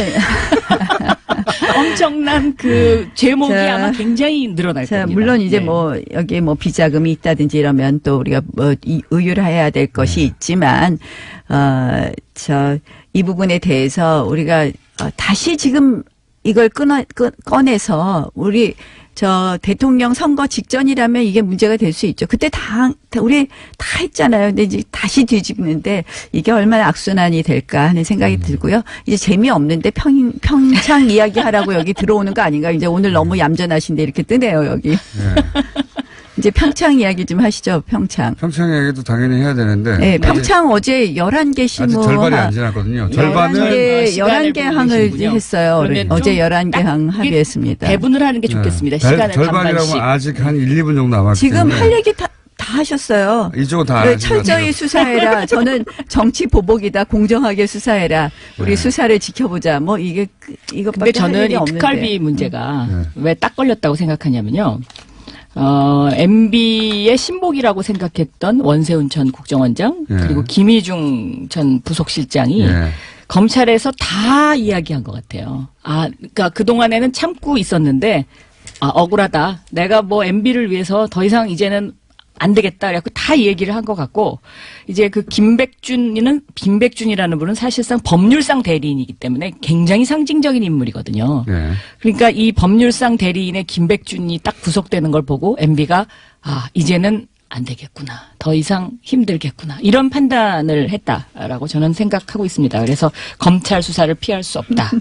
엄청난 그 제목이 자, 아마 굉장히 늘어날 자, 겁니다. 물론 이제 네. 뭐 여기에 뭐 비자금이 있다든지 이러면 또 우리가 뭐 의율해야 될 것이 있지만 이 부분에 대해서 우리가 다시 지금 이걸 꺼내서 우리 대통령 선거 직전이라면 이게 문제가 될 수 있죠. 그때 우리 다 했잖아요. 근데 이제 다시 뒤집는데 이게 얼마나 악순환이 될까 하는 생각이 들고요. 이제 재미없는데 평창 이야기 하라고 여기 들어오는 거 아닌가. 이제 오늘 너무 얌전하신데 이렇게 뜨네요, 여기. 이제 평창 이야기 좀 하시죠, 평창. 평창 얘기도 당연히 해야 되는데. 네, 평창 어제 11개 아직 시무. 절반이 안 지났거든요. 절반을 11개 항을 계시군요. 했어요. 그러면 어제 좀 11개 항 합의했습니다. 배분을 하는 게 좋겠습니다. 시간을 절반이라고 반반씩. 아직 한 1, 2분 정도 남았기 지금 때문에. 할 얘기 다 하셨어요. 이쪽은 다 그래, 안 하신 것 철저히 같아요. 수사해라. 저는 정치 보복이다. 공정하게 수사해라. 우리 수사를 지켜보자. 뭐 이것밖에 근데 할 저는 얘기 이 없는데. 특활비 문제가 왜 딱 걸렸다고 생각하냐면요. MB의 신복이라고 생각했던 원세훈 전 국정원장 그리고 김희중 전 부속실장이 검찰에서 다 이야기한 것 같아요. 그러니까 그동안에는 참고 있었는데 억울하다. 내가 뭐 MB를 위해서 더 이상 이제는 안 되겠다. 그래갖고 다 얘기를 한 것 같고, 이제 그 빈백준이라는 분은 사실상 법률상 대리인이기 때문에 굉장히 상징적인 인물이거든요. 그러니까 이 법률상 대리인의 김백준이 딱 구속되는 걸 보고 MB가 이제는 안 되겠구나. 더 이상 힘들겠구나. 이런 판단을 했다라고 저는 생각하고 있습니다. 그래서 검찰 수사를 피할 수 없다.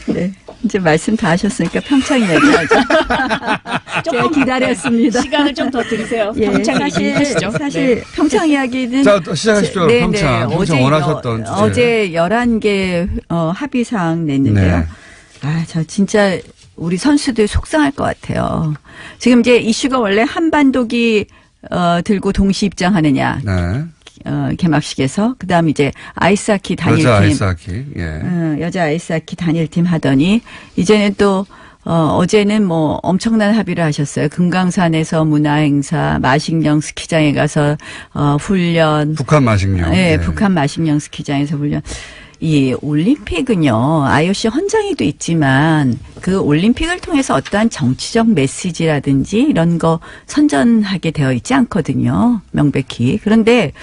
네. 이제 말씀 다 하셨으니까 평창 얘기하죠. 제가 기다렸습니다. 시간을 좀 더 드리세요. 예, 평창 얘기 하시죠. 사실 네. 평창 이야기는 자, 시작하십시오. 평창. 평창 원하셨던 주제. 어제 11개 합의사항 냈는데요. 네. 저 진짜 우리 선수들 속상할 것 같아요. 지금 이제 이슈가 원래 한반도기 들고 동시 입장하느냐. 네. 개막식에서 그다음 이제 아이스하키 단일팀 여자 아이스하키. 예. 여자 아이스하키 단일팀 하더니 이제는 또 어제는 뭐 엄청난 합의를 하셨어요. 금강산에서 문화행사, 마식령 스키장에 가서 훈련. 북한 마식령. 네, 예. 북한 마식령 스키장에서 훈련. 이 올림픽은요, IOC 헌장에도 있지만 그 올림픽을 통해서 어떠한 정치적 메시지라든지 이런 거 선전하게 되어 있지 않거든요. 명백히. 그런데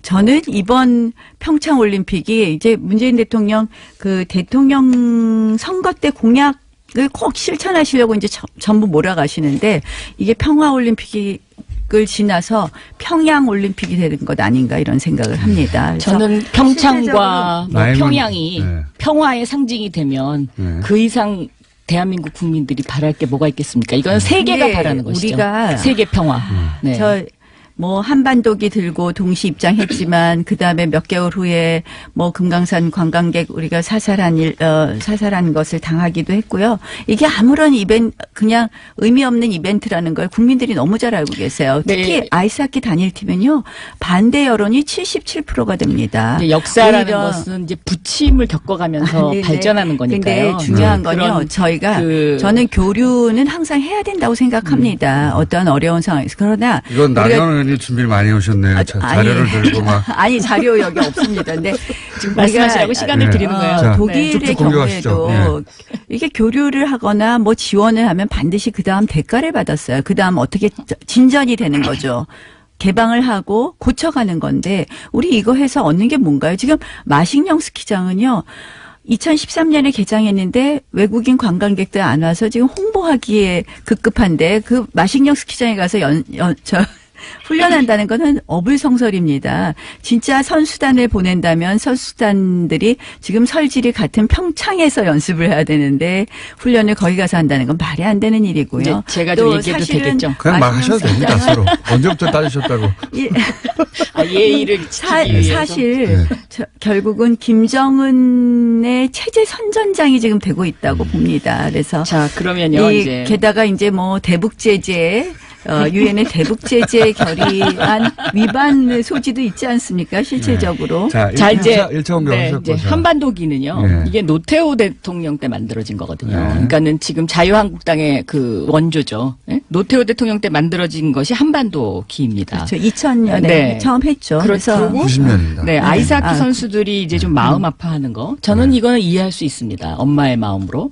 저는 이번 평창 올림픽이 이제 문재인 대통령 그 대통령 선거 때 공약을 꼭 실천하시려고 이제 전부 몰아가시는데 이게 평화 올림픽이 을 지나서 평양 올림픽이 되는 것 아닌가 이런 생각을 합니다. 그래서 저는 평창과 뭐 나이는- 평양이 네. 평화의 상징이 되면 네. 그 이상 대한민국 국민들이 바랄 게 뭐가 있겠습니까? 이건 세계가 근데 바라는 것이죠. 우리가 세계 평화. 네. 저 뭐 한반도기 들고 동시 입장했지만 그 다음에 몇 개월 후에 뭐 금강산 관광객 우리가 사살한 것을 당하기도 했고요. 이게 아무런 그냥 의미 없는 이벤트라는 걸 국민들이 너무 잘 알고 계세요. 특히 네. 아이스하키 단일팀은요 반대 여론이 77%가 됩니다. 이제 역사라는 오히려 것은 이제 부침을 겪어가면서 네네. 발전하는 거니까요. 근데 중요한 그런 건요. 저희가 저는 교류는 항상 해야 된다고 생각합니다. 어떠한 어려운 상황에서. 그러나 이건 우리가 나경원 의원이 준비를 많이 해오셨네요. 자료를 들고 막. 아니 자료 여기 없습니다. 근데 지금 말씀하시라고 시간을 네. 드리는 거예요. 자, 독일의 쭉쭉 공유하시죠. 경우에도 이게 교류를 하거나 뭐 지원을 하면 반드시 그 다음 대가를 받았어요. 그 다음 어떻게 진전이 되는 거죠. 개방을 하고 고쳐가는 건데 우리 이거 해서 얻는 게 뭔가요? 지금 마식령 스키장은요. 2013년에 개장했는데 외국인 관광객들 안 와서 지금 홍보하기에 급급한데 그 마식령 스키장에 가서 훈련한다는 거는 어불성설입니다. 진짜 선수단을 보낸다면 선수단들이 지금 설질이 같은 평창에서 연습을 해야 되는데 훈련을 거기 가서 한다는 건 말이 안 되는 일이고요. 이제 제가 좀 또 얘기해도 사실은 되겠죠? 그냥 막 하셔도 됩니다, 마식령 서로. 언제부터 따지셨다고. 예의를 지키기 위해서. 사실 네. 결국은 김정은의 체제 선전장이 지금 되고 있다고 봅니다. 그래서 자, 그러면요, 이제. 게다가 이제 뭐 대북 제재 유엔의 대북 제재 결의안 위반 소지도 있지 않습니까? 실질적으로. 자, 이제 1차 공격 네, 하셨고. 이제 자. 한반도기는요. 네. 이게 노태우 대통령 때 만들어진 거거든요. 네. 그러니까는 지금 자유한국당의 그 원조죠. 예? 노태우 대통령 때 만들어진 것이 한반도기입니다. 그렇죠. 2000년에 네. 처음 했죠. 그래서 그리고 90년입니다. 네, 아이스하키 아, 선수들이 이제 좀 마음 아파하는 거. 저는 이거는 이해할 수 있습니다. 엄마의 마음으로.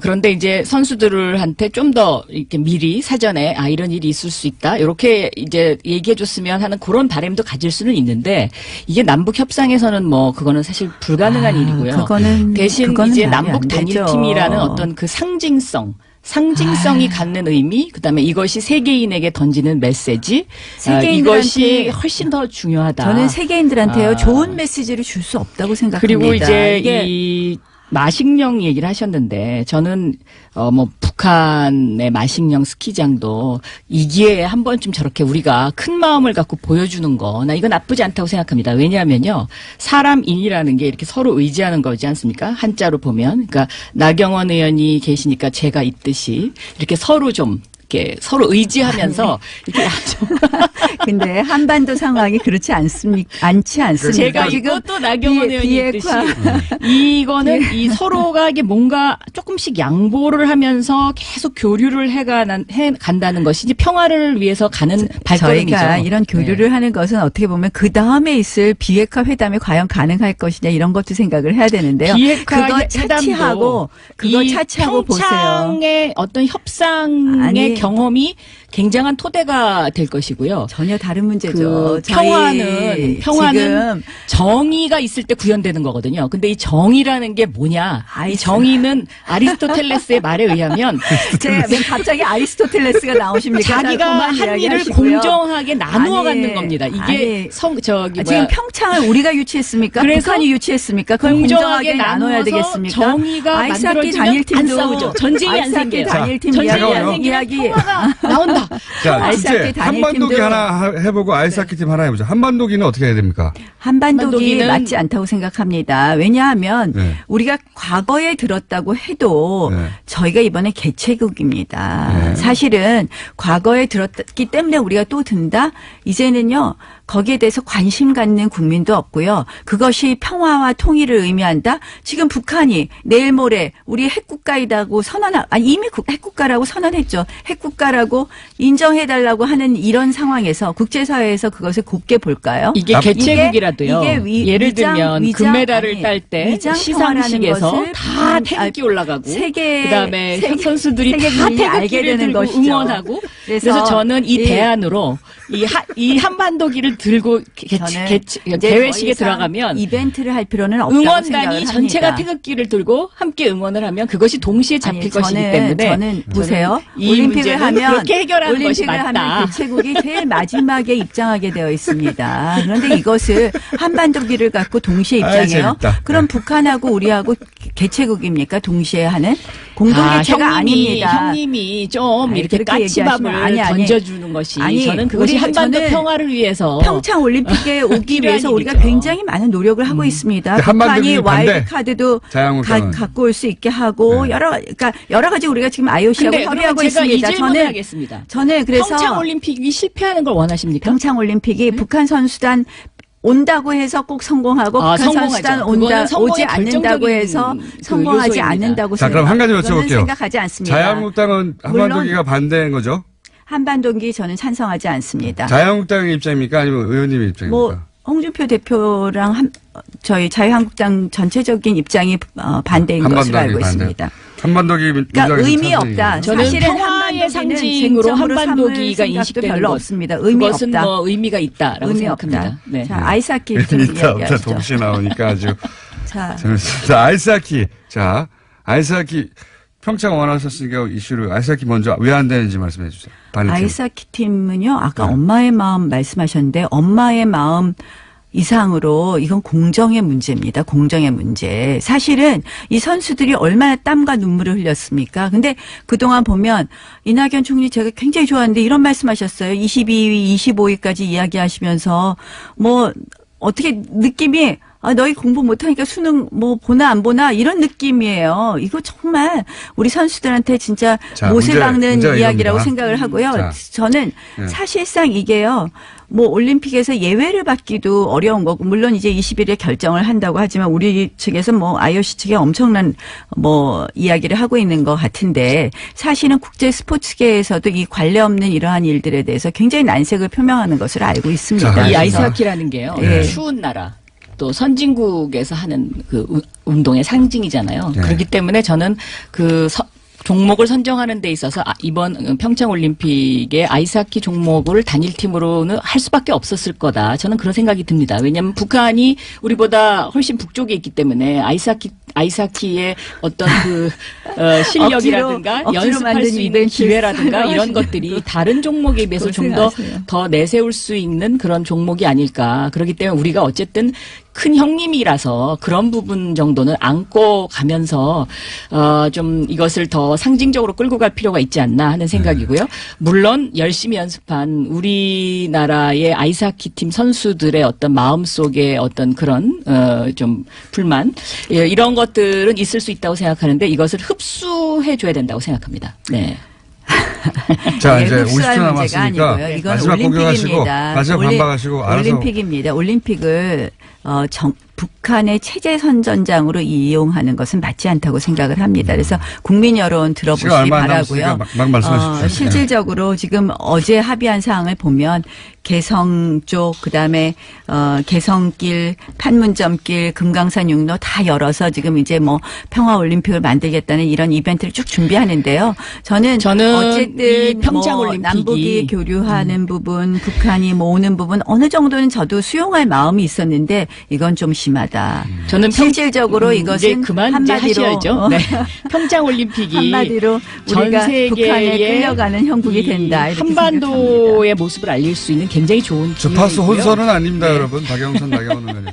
그런데 이제 선수들한테 좀 더 이렇게 미리 사전에 이런 일이 있을 수 있다. 이렇게 이제 얘기해 줬으면 하는 그런 바람도 가질 수는 있는데 이게 남북 협상에서는 뭐 그거는 사실 불가능한 일이고요. 대신 이제 말이 안 남북 되죠. 단일팀이라는 어떤 그 상징성이 갖는 의미, 그다음에 이것이 세계인에게 던지는 메시지, 이것이 훨씬 더 중요하다. 저는 세계인들한테요 좋은 메시지를 줄 수 없다고 생각합니다. 그리고 이제 이게 이 마식령 얘기를 하셨는데 저는 뭐 북한의 마식령 스키장도 이 기회에 한 번쯤 저렇게 우리가 큰 마음을 갖고 보여주는 거 나 이거 나쁘지 않다고 생각합니다. 왜냐하면요 사람인이라는 게 이렇게 서로 의지하는 거지 않습니까? 한자로 보면 그러니까 나경원 의원이 계시니까 제가 있듯이 이렇게 서로 좀 이렇게 서로 의지하면서 이렇게 근데 한반도 상황이 그렇지 않습니까? 제가 있고 또 나경원 의원이 있듯이 이거는 이 서로가 이게 뭔가 조금씩 양보를 하면서 계속 교류를 해 간다는 것이 이제 평화를 위해서 가는 발걸음이죠. 저희가 이런 교류를 하는 것은 어떻게 보면 그 다음에 있을 비핵화 회담이 과연 가능할 것이냐 이런 것도 생각을 해야 되는데요. 비핵화 그거 차치하고 보세요. 평창의 어떤 협상의 경험이 굉장한 토대가 될 것이고요. 전혀 다른 문제죠. 그 평화는 지금 정의가 있을 때 구현되는 거거든요. 근데 이 정의라는 게 뭐냐? 이 정의는 아리스토텔레스의 말에 의하면 제가 왜 갑자기 아리스토텔레스가 나오십니까? 자기가 한 일을 공정하게 나누어 갖는 겁니다. 이게 지금 평창을 우리가 유치했습니까? 그래서 북한이 유치했습니까? 그걸 공정하게 나눠야 되겠습니까? 정의가 아이스하키 만들어지면 단일팀도 안 싸우죠. 전쟁이 안 생겨요. 단일팀 전쟁이 안 잠깐만요. 생기면 평화가 나온다. 자, 아이스하키 이제 한반도기 단일팀도- 하나 해보고 아이스하키 팀 하나 해보자. 한반도기는 어떻게 해야 됩니까? 한반도기 한반도기는- 맞지 않다고 생각합니다. 왜냐하면 네. 우리가 과거에 들었다고 해도 네. 저희가 이번에 개최국입니다. 네. 사실은 과거에 들었기 때문에 우리가 또 든다. 이제는요. 거기에 대해서 관심 갖는 국민도 없고요. 그것이 평화와 통일을 의미한다. 지금 북한이 내일 모레 우리 핵국가이다고 이미 핵국가라고 선언했죠. 핵국가라고 인정해달라고 하는 이런 상황에서 국제사회에서 그것을 곱게 볼까요? 이게 개최국이라도요. 이게 예를 들면 금메달을 아니, 딸 때 위장 시상식에서 평화라는 다 것을 태극기 올라가고 그다음에 세계 선수들이 다 국민이 알게 태극기를 되는 들고 것이죠. 응원하고 그래서 저는 이 대안으로 이 한반도기를 들고 개회식에 들어가면 이벤트를 할 필요는 없다고 응원단이 생각을 전체가 합니다. 태극기를 들고 함께 응원을 하면 그것이 동시에 잡힐 아니, 것이기 때문에 저는 보세요. 이 올림픽을 문제는 하면 그렇게 해결하는 것이 올림픽을 맞다. 하면 개최국이 제일 마지막에 입장하게 되어 있습니다. 그런데 이것을 한반도기를 갖고 동시에 입장해요. 재밌다. 그럼 북한하고 우리하고 개최국입니까? 동시에 하는 공동 개최가 아닙니다. 형님이 좀 아니, 이렇게 그렇게 까치밥을 얘기하시면 던져주는 것이 아니, 저는 그것이 우리- 한반도 저는 평화를 위해서 평창 올림픽에 오기 필요한 위해서 우리가 일이죠. 굉장히 많은 노력을 하고 있습니다. 한반도기 북한이 반대. 와일드 카드도 자유한국당은. 갖고 올 수 있게 하고 네. 그러니까 여러 가지 우리가 지금 IOC하고 근데 협의하고 제가 이 있습니다. 질문을 하겠습니다. 저는 그래서 평창 올림픽이 실패하는 걸 원하십니까? 평창 올림픽이 북한 선수단 온다고 해서 꼭 성공하고 아, 북한 성공하죠. 선수단 그거는 성공의 오지 않는다고 결정적인 해서 그 성공하지 요소입니다. 않는다고 자, 그럼 한 가지 저는 여쭤볼게요. 생각하지 않습니다. 자유한국당은 한반도기가 반대인 거죠? 한반도기 저는 찬성하지 않습니다. 자유한국당의 입장입니까? 아니면 의원님의 입장입니까? 뭐 홍준표 대표랑 저희 자유한국당 전체적인 입장이 반대인 것으로 알고 반대. 있습니다. 한반도기 그러니까 의미 없다. 저는 사실은 평화의 한반도기는 상징으로 쟁점으로 한반도기가 삼을 인식되는 별로 것. 없습니다. 의미 그것은 없다. 뭐 의미가 있다라고 의미 생각합니다. 없다. 네. 자, 아이스하키 좀 있다 없다 이야기하시죠. 동시에 나오니까 아주 자, 재밌습니다. 아이스하키. 자, 아이스하키 평창 원하셨으니까 이슈를 아이스하키 먼저 왜 안 되는지 말씀해 주세요. 반대팀. 아이스하키 팀은요. 아까 네. 엄마의 마음 말씀하셨는데 엄마의 마음 이상으로 이건 공정의 문제입니다. 공정의 문제. 사실은 이 선수들이 얼마나 땀과 눈물을 흘렸습니까? 근데 그동안 보면 이낙연 총리 제가 굉장히 좋아하는데 이런 말씀하셨어요. 22위, 25위까지 이야기하시면서 뭐 어떻게 느낌이 너희 공부 못하니까 수능 뭐 보나 안 보나 이런 느낌이에요. 이거 정말 우리 선수들한테 진짜 자, 못을 박는 문제가 이야기라고 이겁니다. 생각을 하고요. 자. 저는 네. 사실상 이게요. 뭐 올림픽에서 예외를 받기도 어려운 거고 물론 이제 20일에 결정을 한다고 하지만 우리 측에서 뭐 IOC 측에 엄청난 뭐 이야기를 하고 있는 것 같은데 사실은 국제 스포츠계에서도 이 관련 없는 이러한 일들에 대해서 굉장히 난색을 표명하는 것을 알고 있습니다. 자, 이 그래서- 아이스하키라는 게요. 네. 추운 나라. 또 선진국에서 하는 그 운동의 상징이잖아요. 네. 그렇기 때문에 저는 그 종목을 선정하는 데 있어서 이번 평창 올림픽의 아이스하키 종목을 단일팀으로는 할 수밖에 없었을 거다. 저는 그런 생각이 듭니다. 왜냐하면 북한이 우리보다 훨씬 북쪽에 있기 때문에 아이스하키의 어떤 그 실력이라든가 억지로 연습할 만든 수 있는 이벤트 기회라든가 이런 사용하시는 것들이 또 다른 종목에 비해서 좀 고생하세요. 더 내세울 수 있는 그런 종목이 아닐까. 그렇기 때문에 우리가 어쨌든 큰 형님이라서 그런 부분 정도는 안고 가면서 좀 이것을 더 상징적으로 끌고 갈 필요가 있지 않나 하는 생각이고요. 물론 열심히 연습한 우리나라의 아이스하키 팀 선수들의 어떤 마음속에 어떤 그런 좀 불만 이런 것들은 있을 수 있다고 생각하는데 이것을 흡수해 줘야 된다고 생각합니다. 네. 자, 예, 이제 흡수할 50초 문제가 남았으니까 아니고요. 이건 마지막 공격하시고 올림픽입니다. 마지막 반박하시고 알아서 올림픽입니다. 올림픽을 북한의 체제 선전장으로 이용하는 것은 맞지 않다고 생각을 합니다. 그래서 국민 여론 시간 들어보시기 얼마 안 바라고요. 남았으니까 막 말씀하십시오. 실질적으로 지금 어제 합의한 사항을 보면 개성 쪽 그다음에 개성길, 판문점길, 금강산 육로 다 열어서 지금 이제 뭐 평화 올림픽을 만들겠다는 이런 이벤트를 쭉 준비하는데요. 저는 어쨌든 이 평창 올림픽이 남북이 교류하는 부분, 북한이 모으는 부분 어느 정도는 저도 수용할 마음이 있었는데 이건 좀 심하다. 저는 실질적으로 이제 이것은 그만 한마디로 하셔야죠. 네. 평창 올림픽이 한마디로 전 우리가 세계에 북한에 끌려가는 형국이 이 된다. 이렇게 한반도의 모습을 알릴 수 있는 굉장히 좋은 주파수 기회이고요. 혼선은 아닙니다, 네. 여러분. 박영선, 나경원 의원이었습니다.